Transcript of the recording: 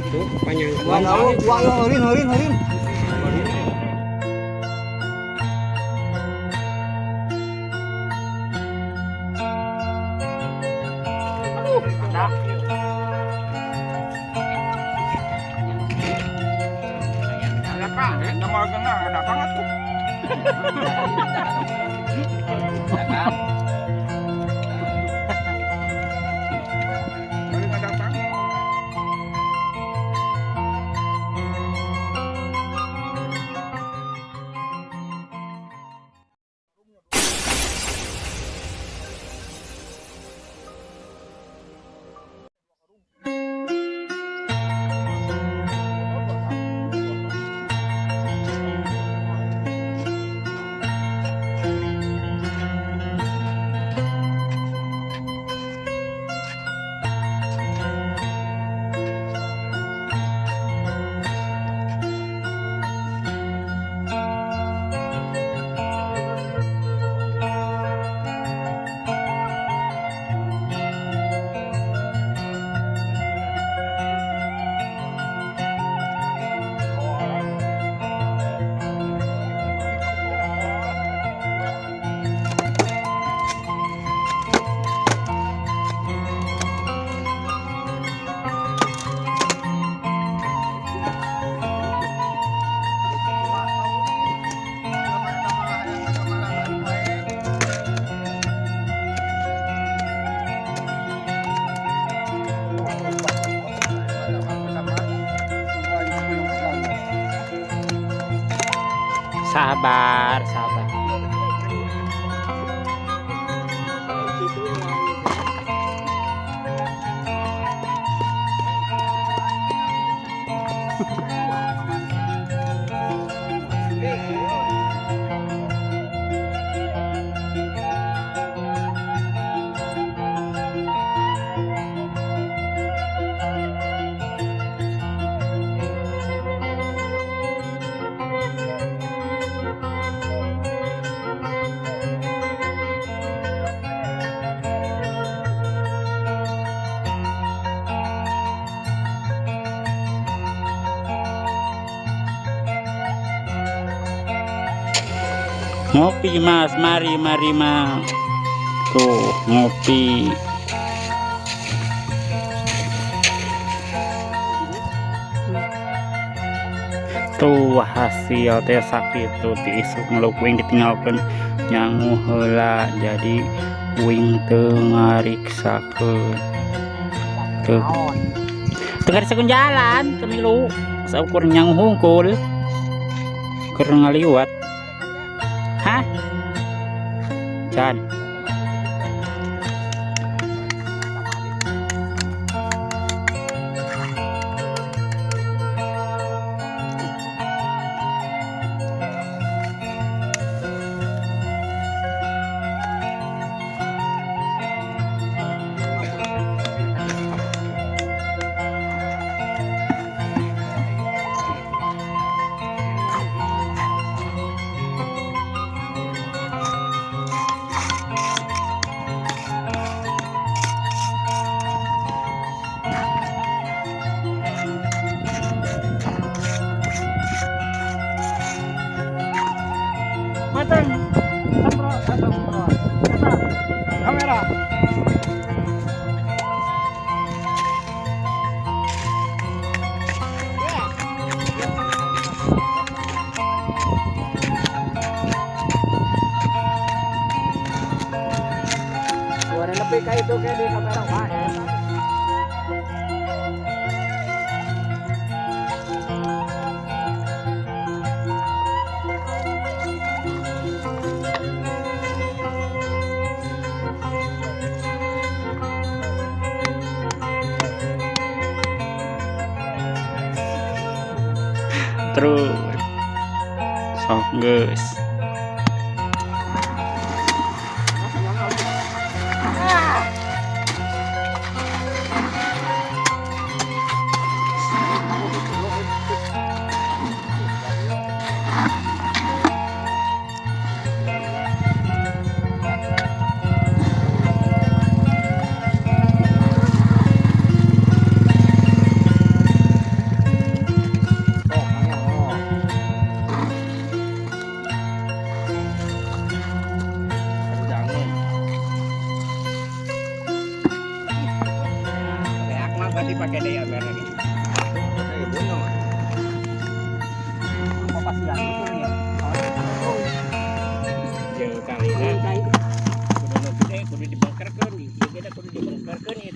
itu panjang. Horin. Ada Pak, nama kena ada banget tuh. Sabar. Ngopi Mas, mari Mas. Tuh, ngopi. Tuh hasil teh sakit tuh diisuk ngeluk wing ditinggalkan nyangu heula jadi wing teu ngariksakeun. Tuh. Teu ngariksakeun jalan kemilu. Saukur nyangu hungkul. Keur ngaliwat. Hah? Jan. Mateng. Kamera. Suara lebih kayak itu kayak di kamera Pak. Terus sok geus. karena ini. Apa pasian betul ya? Jauh kali lah. Kudu gede, kudu dibongkarkan. Kudu dibongkarkan.